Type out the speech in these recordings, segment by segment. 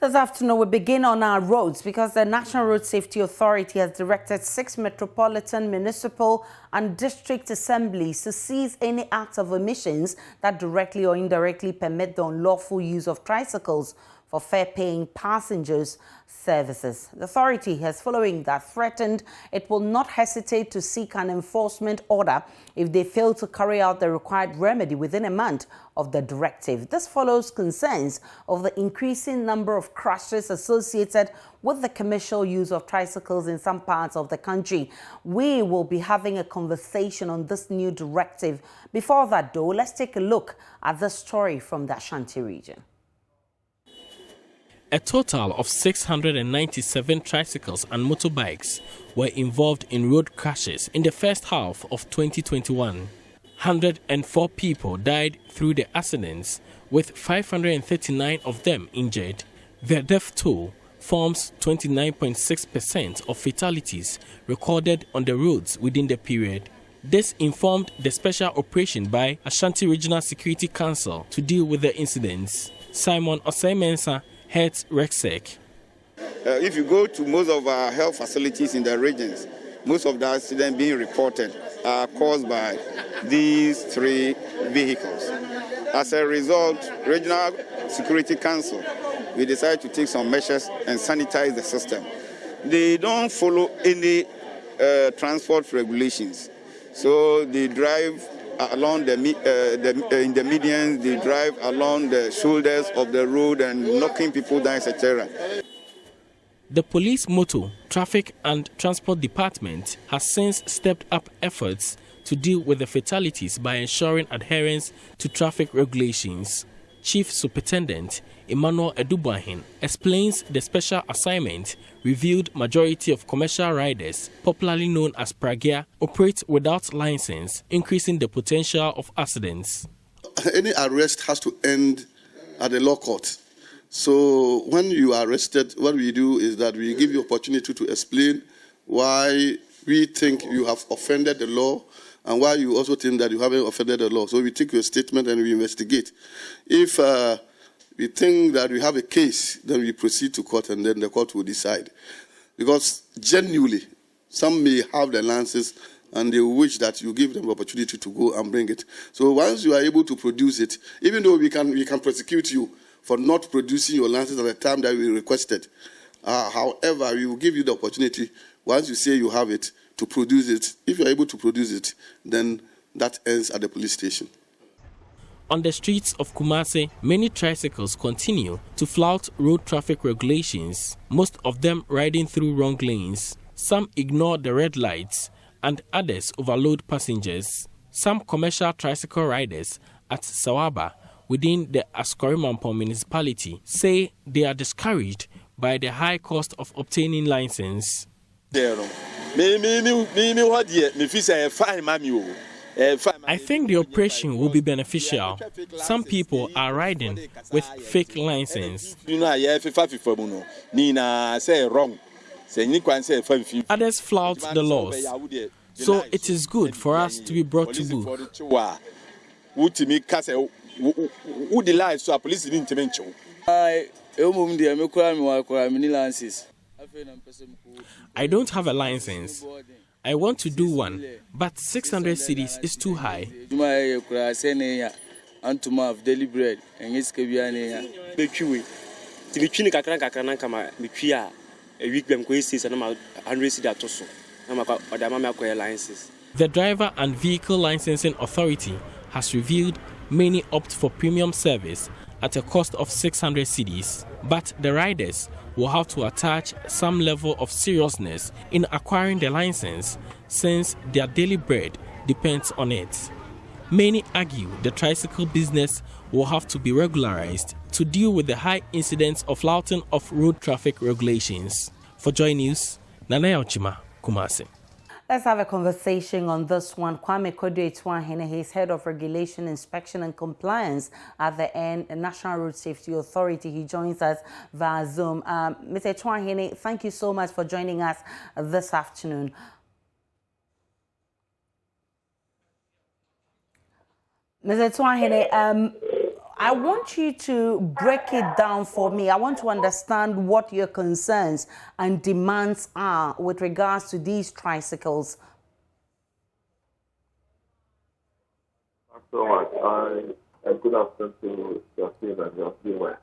This afternoon, we begin on our roads because the National Road Safety Authority has directed 6 metropolitan, municipal and district assemblies to seize any acts of omissions that directly or indirectly permit the unlawful use of tricycles for fare-paying passengers services. The authority has, following that, threatened it will not hesitate to seek an enforcement order if they fail to carry out the required remedy within a month of the directive. This follows concerns of the increasing number of crashes associated with the commercial use of tricycles in some parts of the country. We will be having a conversation on this new directive. Before that, though, let's take a look at the story from the Ashanti region. A total of 697 tricycles and motorbikes were involved in road crashes in the first half of 2021. 104 people died through the accidents, with 539 of them injured. The death toll forms 29.6% of fatalities recorded on the roads within the period. This informed the special operation by Ashanti Regional Security Council to deal with the incidents. Simon Osei-Mensah heads RECSEC. If you go to most of our health facilities in the regions, most of the accidents being reported are caused by these 3 vehicles. As a result, Regional Security Council, we decided to take some measures and sanitize the system. They don't follow any transport regulations, so they drive along in the medians, they drive along the shoulders of the road and knocking people down, etc. The Police Motor, Traffic and Transport Department has since stepped up efforts to deal with the fatalities by ensuring adherence to traffic regulations. Chief Superintendent Emmanuel Edubuahin explains the special assignment revealed majority of commercial riders, popularly known as pragia, operate without license, increasing the potential of accidents. Any arrest has to end at the law court. So when you are arrested, what we do is that we give you opportunity to explain why we think you have offended the law and why you also think that you haven't offended the law. So we take your statement and we investigate. If we think that we have a case, then we proceed to court and then the court will decide. Because genuinely, some may have the licenses and they wish that you give them opportunity to go and bring it. So once you are able to produce it, even though we can prosecute you for not producing your license at the time that we requested, however, we will give you the opportunity, once you say you have it, to produce it. If you are able to produce it, then that ends at the police station. On the streets of Kumasi, many tricycles continue to flout road traffic regulations, most of them riding through wrong lanes. Some ignore the red lights and others overload passengers. Some commercial tricycle riders at Sawaba within the Askorimampong municipality say they are discouraged by the high cost of obtaining license. I think the operation will be beneficial. Some people are riding with fake license. Others flout the laws. So it is good for us to be brought to book. I don't have a license. I want to do one, but 600 cedis is too high. The Driver and Vehicle Licensing Authority has revealed many opt for premium service at a cost of 600 cedis, but the riders will have to attach some level of seriousness in acquiring the license since their daily bread depends on it. Many argue the tricycle business will have to be regularized to deal with the high incidence of flouting of road traffic regulations. For JoyNews, Nanaya Ochima, Kumasi. Let's have a conversation on this one. Kwame Kodu-Etuahene, he's head of regulation, inspection and compliance at the National Road Safety Authority. He joins us via Zoom. Mr. Etuahene, thank you so much for joining us this afternoon. Mr. Etuahene, I want you to break it down for me. I want to understand what your concerns and demands are with regards to these tricycles. Thanks so much. Good afternoon to your team and your viewers.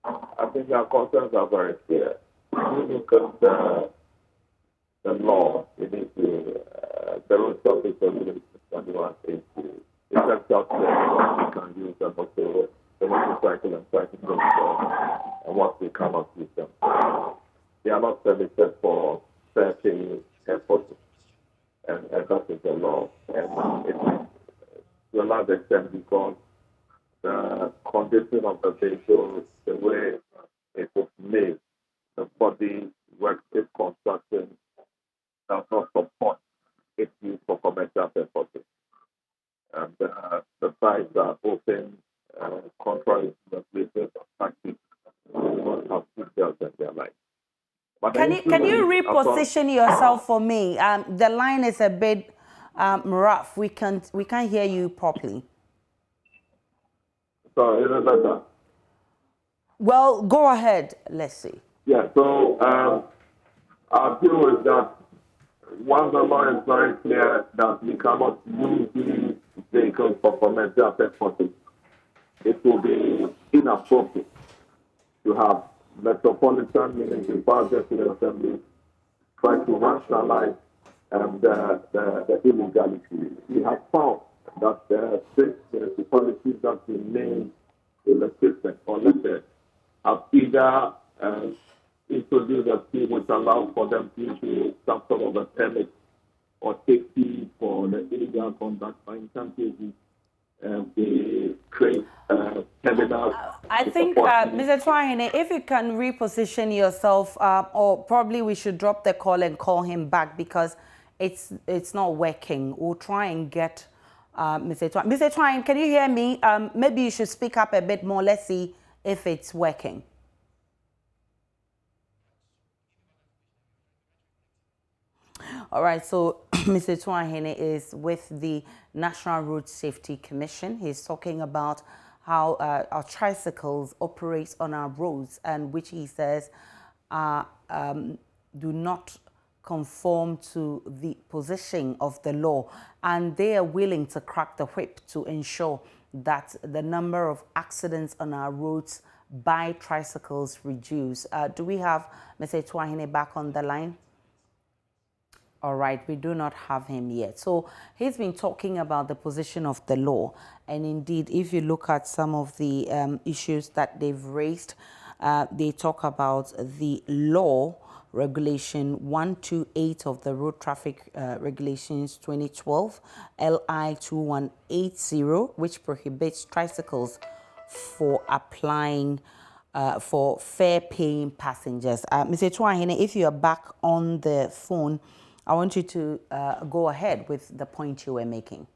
I think our concerns are very clear. If you look at the law, we need to, the road traffic regulations 2180, essential you can use them also the motorcycle and cycle and what we cannot use them. They are not permitted for searching airports, and that is the law. And it's to a large extent because the condition of the vehicle, the way it was made, the body work is construction does not support its use for commercial purposes. And the sides are open, contrary to the places of practice, do not have seatbelts in their life. But Can you reposition yourself for me? The line is a bit rough. We can't hear you properly. So is it better? Well, go ahead. Let's see. Yeah. So our view is that once the law is very clear that we cannot use these vehicles for commercial purposes, it will be inappropriate to have metropolitan municipal deputy assemblies try to rationalize the illegality. We have found that there are 6 municipalities that remain in the system or listed have either introduced a scheme which allows for them to issue some sort of a permit or take fees for the illegal conduct, but in some cases they create terminals. I think, Mr. Twahine, if you can reposition yourself, or probably we should drop the call and call him back because it's not working. We'll try and get Mr. Twahine. Mr. Twahine, can you hear me? Maybe you should speak up a bit more. Let's see if it's working. All right, so Mr. Twahine is with the National Road Safety Commission. He's talking about how our tricycles operate on our roads and which he says do not conform to the position of the law. And they are willing to crack the whip to ensure that the number of accidents on our roads by tricycles reduce. Do we have Mr. Twahine back on the line? All right, we do not have him yet. So he's been talking about the position of the law. And indeed, if you look at some of the issues that they've raised, they talk about the law regulation 128 of the Road Traffic Regulations 2012, LI 2180, which prohibits tricycles for applying for fare paying passengers. Mr. Twahine, if you are back on the phone, I want you to go ahead with the point you were making.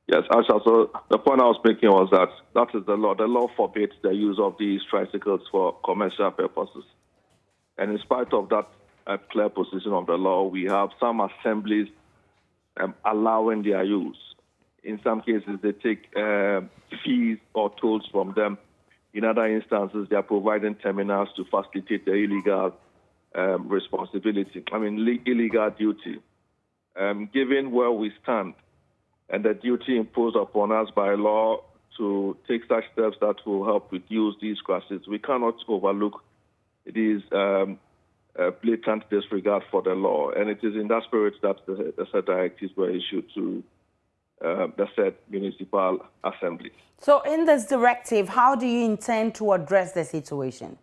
Yes, Asha, so the point I was making was that is the law. The law forbids the use of these tricycles for commercial purposes. And in spite of that clear position of the law, we have some assemblies allowing their use. In some cases, they take fees or tolls from them. In other instances, they are providing terminals to facilitate the illegal responsibility, illegal duty. Given where we stand and the duty imposed upon us by law to take such steps that will help reduce these crashes, we cannot overlook these blatant disregard for the law. And it is in that spirit that the said directives were issued to the said municipal assembly. So in this directive, how do you intend to address the situation?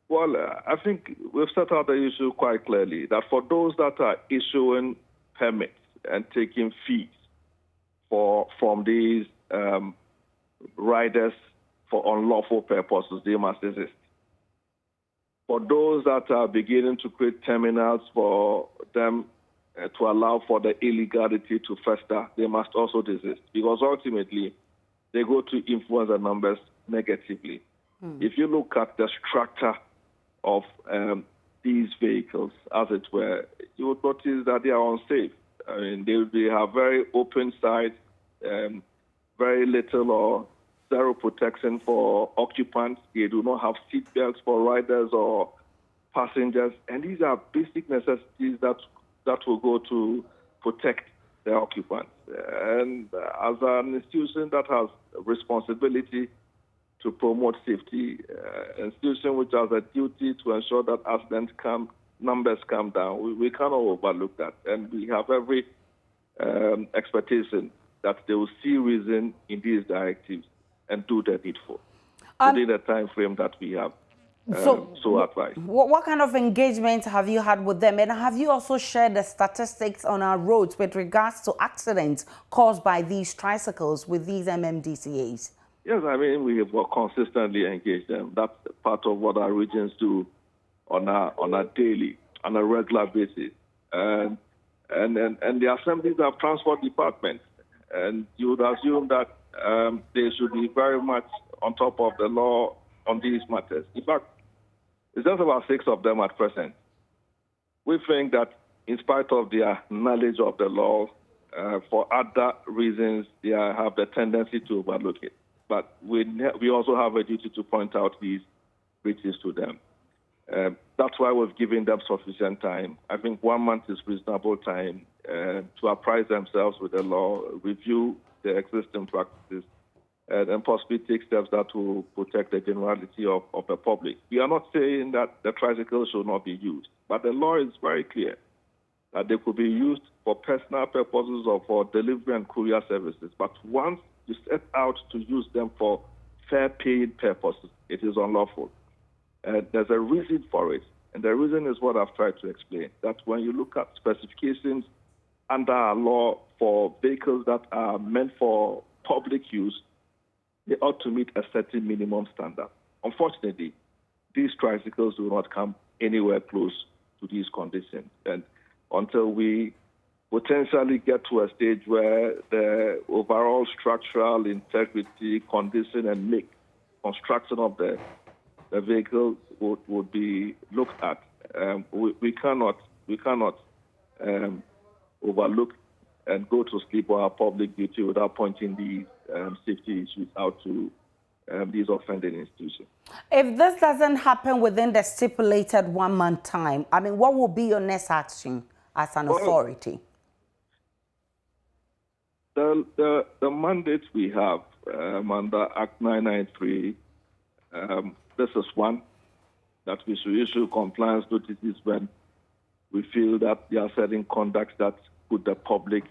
Well, I think we've set out the issue quite clearly, that for those that are issuing permits and taking fees from these riders for unlawful purposes, they must desist. For those that are beginning to create terminals for them to allow for the illegality to fester, they must also desist, because ultimately they go to influence the numbers negatively. If you look at the structure of these vehicles, as it were, you would notice that they are unsafe. I mean, they have very open sides, very little or zero protection for occupants. They do not have seat belts for riders or passengers. And these are basic necessities that will go to protect the occupants. And as an institution that has responsibility to promote safety, institution which has a duty to ensure that accident numbers come down, we cannot overlook that. And we have every expectation that they will see reason in these directives and do the needful within the time frame that we have so advised. What kind of engagement have you had with them? And have you also shared the statistics on our roads with regards to accidents caused by these tricycles with these MMDCAs? Yes, I mean, we have consistently engaged them. That's part of what our regions do on a daily, on a regular basis. And the assemblies have transport departments. And you would assume that they should be very much on top of the law on these matters. In fact, it's just about 6 of them at present. We think that in spite of their knowledge of the law, for other reasons, they have the tendency to overlook it. But we also have a duty to point out these breaches to them. That's why we've given them sufficient time. I think 1 month is reasonable time to apprise themselves with the law, review the existing practices, and possibly take steps that will protect the generality of the public. We are not saying that the tricycles should not be used, but the law is very clear that they could be used for personal purposes or for delivery and courier services. But once you set out to use them for fair-paying purposes, it is unlawful. There's a reason for it, and the reason is what I've tried to explain, that when you look at specifications under our law for vehicles that are meant for public use, they ought to meet a certain minimum standard. Unfortunately, these tricycles do not come anywhere close to these conditions. And until we potentially get to a stage where the overall structural integrity, condition, and make construction of the vehicle would be looked at, we cannot overlook and go to sleep on our public duty without pointing these safety issues out to these offending institutions. If this doesn't happen within the stipulated 1 month time, I mean, what will be your next action as an authority? The mandate we have under Act 993, this is one, that we should issue compliance notices when we feel that there are certain conducts that put the public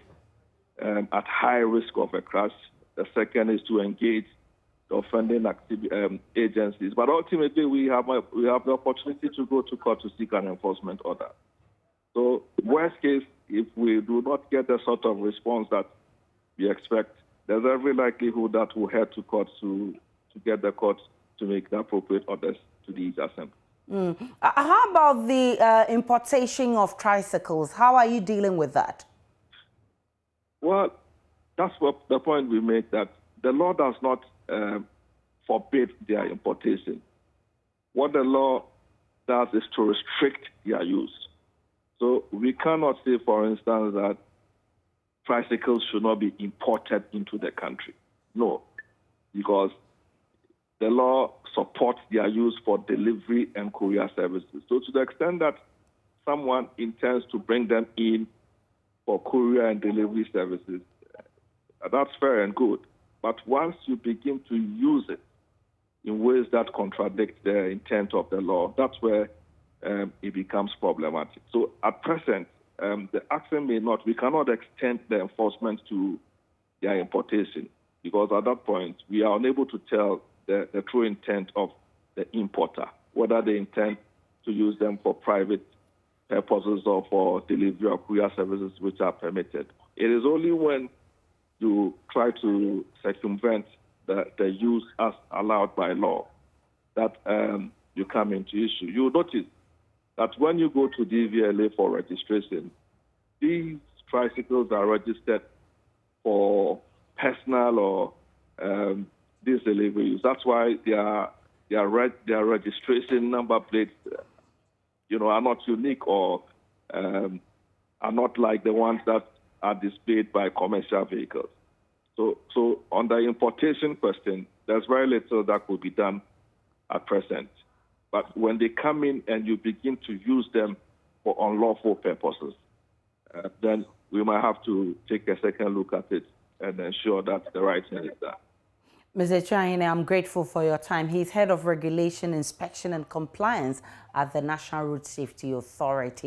at high risk of a crash. The second is to engage the offending agencies. But ultimately, we have the opportunity to go to court to seek an enforcement order. So worst case, if we do not get the sort of response that we expect, there's every likelihood that we'll head to court to get the court to make the appropriate orders to these assemblies. How about the importation of tricycles? How are you dealing with that? Well, that's what the point we make, that the law does not forbid their importation. What the law does is to restrict their use. So we cannot say, for instance, that tricycles should not be imported into the country. No, because the law supports their use for delivery and courier services. So to the extent that someone intends to bring them in for courier and delivery services, that's fair and good. But once you begin to use it in ways that contradict the intent of the law, that's where it becomes problematic. So at present, the action we cannot extend the enforcement to their importation, because at that point, we are unable to tell the true intent of the importer, whether they intend to use them for private purposes or for delivery or courier services which are permitted. It is only when you try to circumvent the use as allowed by law that you come into issue. You notice that when you go to DVLA for registration, these tricycles are registered for personal or these delivery use. That's why their registration number plates, are not unique or are not like the ones that are displayed by commercial vehicles. So on the importation question, there's very little that could be done at present. But when they come in and you begin to use them for unlawful purposes, then we might have to take a second look at it and ensure that the right thing is done. Mr. Chahine, I'm grateful for your time. He's Head of Regulation, Inspection and Compliance at the National Road Safety Authority.